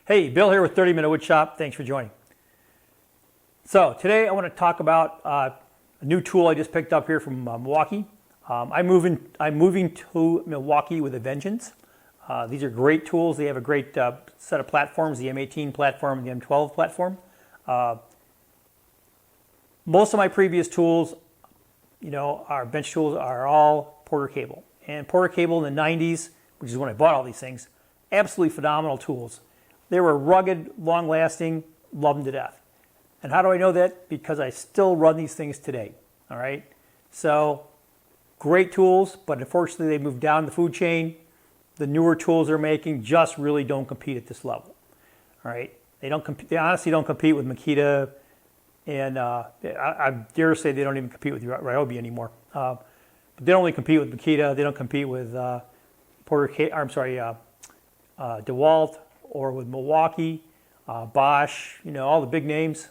Hey, Bill here with 30 Minute Wood Shop. Thanks for joining. So today I want to talk about a new tool I just picked up here from Milwaukee. I'm moving to Milwaukee with a vengeance. These are great tools. They have a great set of platforms, the M18 platform and the M12 platform. Most of my previous tools, our bench tools are all Porter cable. And Porter cable in the 90s, which is when I bought all these things, absolutely phenomenal tools. They were rugged, long-lasting, love them to death. And how do I know that? Because I still run these things today, all right? So, great tools, but unfortunately they moved down the food chain. The newer tools they're making just really don't compete at this level, all right? They honestly don't compete with Makita, and I dare say they don't even compete with Ryobi anymore. But they don't really compete with Makita. They don't compete with DeWalt or with Milwaukee, Bosch, all the big names.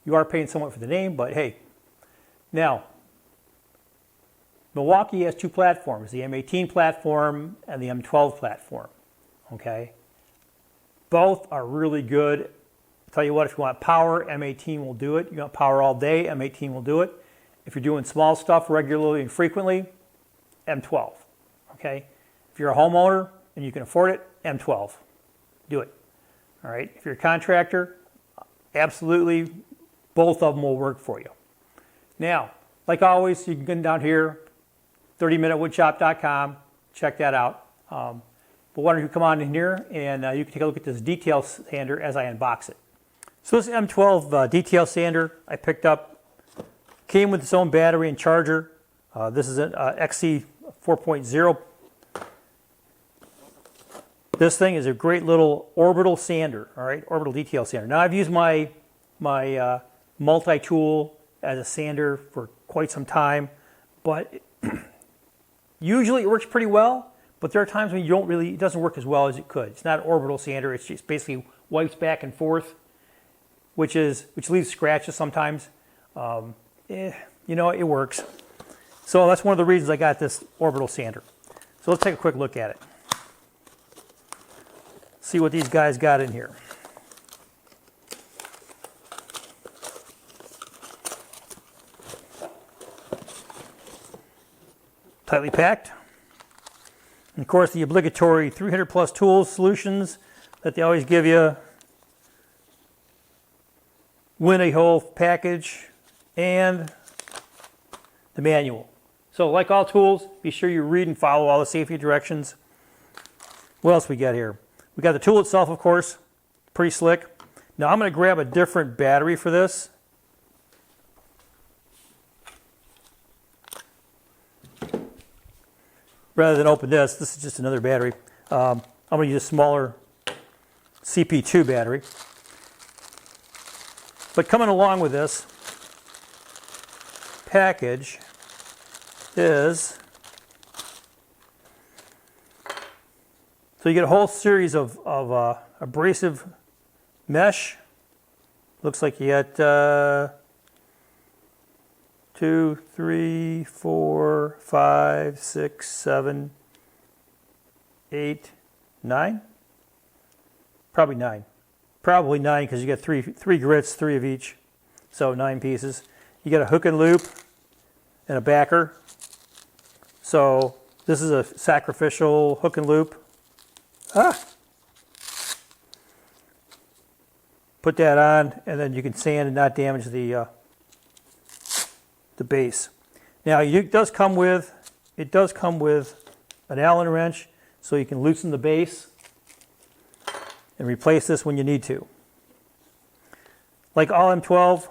You are paying somewhat for the name, but hey. Now, Milwaukee has two platforms, the M18 platform and the M12 platform, okay? Both are really good. I'll tell you what, if you want power, M18 will do it. You want power all day, M18 will do it. If you're doing small stuff regularly and frequently, M12, okay? If you're a homeowner and you can afford it, M12, do it, all right? If you're a contractor, absolutely, both of them will work for you. Now, like always, you can go down here, 30minutewoodshop.com, check that out. But why don't you come on in here and you can take a look at this detail sander as I unbox it. So this M12 Detail Sander I picked up, came with its own battery and charger. This is an XC 4.0. This thing is a great little orbital sander, all right, orbital detail sander. Now I've used my multi-tool as a sander for quite some time, but usually it works pretty well, but there are times when it doesn't work as well as it could. It's not an orbital sander, it's just basically wipes back and forth, which leaves scratches sometimes. It works. So that's one of the reasons I got this orbital sander. So let's take a quick look at it. See what these guys got in here. Tightly packed. And of course the obligatory 300 plus tools solutions that they always give you. Win a whole package and the manual. So like all tools, be sure you read and follow all the safety directions. What else we got here? We got the tool itself, of course, pretty slick. Now I'm going to grab a different battery for this. Rather than open this is just another battery. I'm going to use a smaller CP2 battery. But coming along with this package is, so you get a whole series of abrasive mesh. Looks like you got 2, 3, 4, 5, 6, 7, 8, 9. Probably 9. Probably 9 because you got three grits, 3 of each, so 9 pieces. You got a hook and loop and a backer. So this is a sacrificial hook and loop. Put that on, and then you can sand and not damage the base. Now it does come with an Allen wrench, so you can loosen the base and replace this when you need to. Like all M12,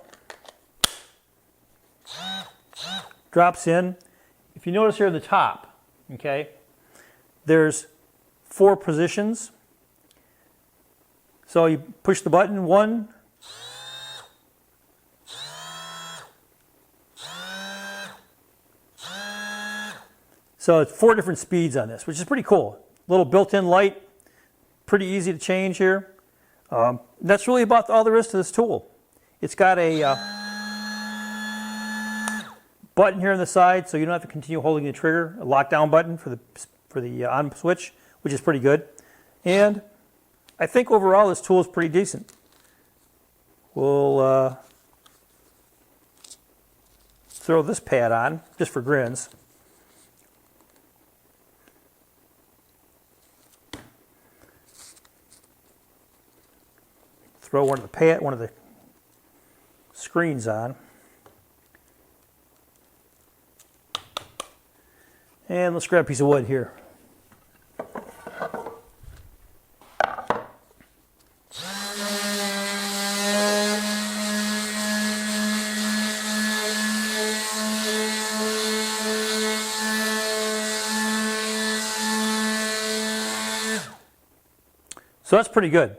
drops in. If you notice here at the top, okay, there's 4 positions. So you push the button, 1, so it's 4 different speeds on this, which is pretty cool. Little built-in light, pretty easy to change here. That's really about all there is to this tool. It's got a button here on the side, so you don't have to continue holding the trigger, a lockdown button for the on switch, which is pretty good. And I think overall this tool is pretty decent. We'll throw this pad on just for grins. Throw one of the screens on. And let's grab a piece of wood here. So that's pretty good.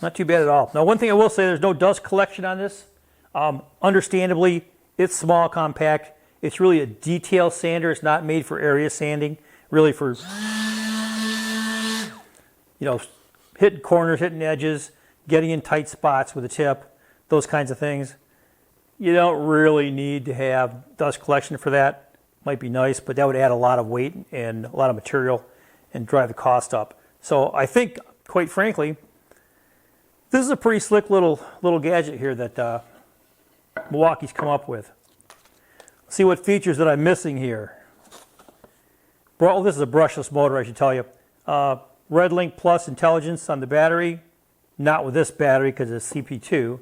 Not too bad at all. Now, one thing I will say, there's no dust collection on this. Understandably, it's small, compact. It's really a detail sander. It's not made for area sanding. Really for, hitting corners, hitting edges, getting in tight spots with a tip, those kinds of things. You don't really need to have dust collection for that. Might be nice, but that would add a lot of weight and a lot of material and drive the cost up. So I think, quite frankly, this is a pretty slick little gadget here that Milwaukee's come up with. Let's see what features that I'm missing here. Well, this is a brushless motor, I should tell you. RedLink Plus intelligence on the battery. Not with this battery because it's CP2.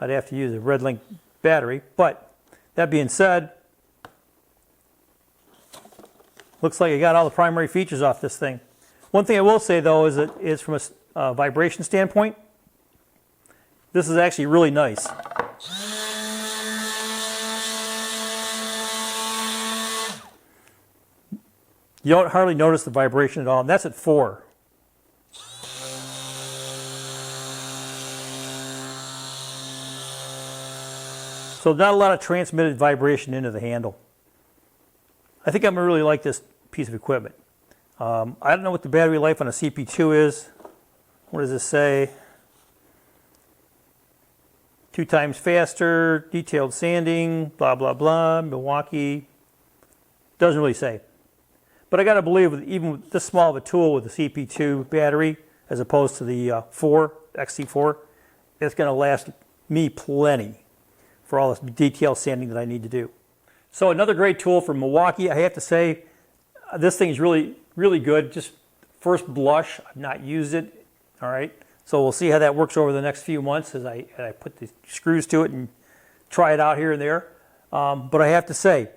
I'd have to use a RedLink battery. But that being said, looks like I got all the primary features off this thing. One thing I will say, though, is that is from a vibration standpoint, this is actually really nice. You don't hardly notice the vibration at all, and that's at 4. So not a lot of transmitted vibration into the handle. I think I'm going to really like this piece of equipment. I don't know what the battery life on a CP2 is. What does this say? 2 times faster, detailed sanding, blah, blah, blah, Milwaukee. Doesn't really say. But I got to believe that even with this small of a tool with the CP2 battery, as opposed to the XC4, it's going to last me plenty for all this detail sanding that I need to do. So another great tool from Milwaukee. I have to say, this thing is really good. Just first blush, I've not used it. All right, so we'll see how that works over the next few months as I put the screws to it and try it out here and there. But I have to say,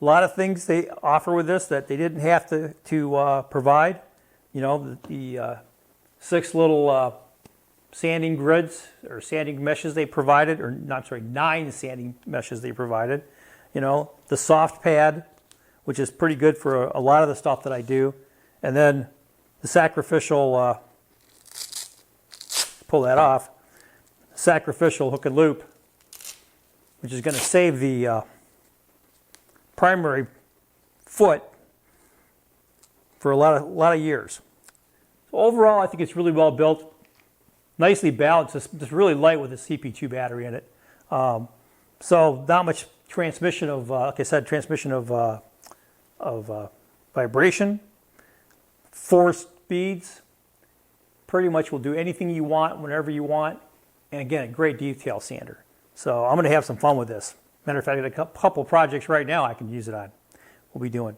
a lot of things they offer with this that they didn't have to provide. You know, the 6 little sanding grids or sanding meshes they provided, or not, sorry, 9 sanding meshes they provided. You know, the soft pad, which is pretty good for a lot of the stuff that I do. And then the sacrificial, pull that off, sacrificial hook and loop, which is going to save the primary foot for a lot of years. So overall, I think it's really well built, nicely balanced. It's just really light with a CP2 battery in it. So not much transmission of, like I said, transmission of vibration, 4 speeds. Pretty much will do anything you want, whenever you want. And again, a great detail sander. So I'm going to have some fun with this. Matter of fact, I got a couple projects right now I can use it on. We'll be doing.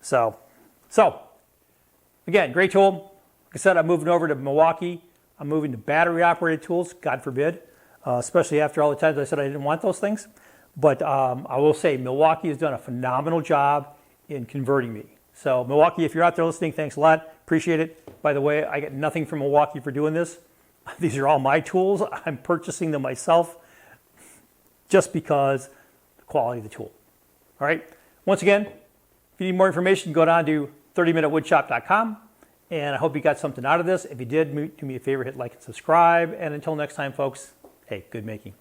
So again, great tool. Like I said, I'm moving over to Milwaukee. I'm moving to battery operated tools, God forbid, especially after all the times I said I didn't want those things. But I will say Milwaukee has done a phenomenal job in converting me. So Milwaukee, if you're out there listening, thanks a lot. Appreciate it. By the way, I get nothing from Milwaukee for doing this. These are all my tools. I'm purchasing them myself just because the quality of the tool. All right. Once again, if you need more information, go down to 30minutewoodshop.com. And I hope you got something out of this. If you did, do me a favor, hit like and subscribe. And until next time, folks, hey, good making.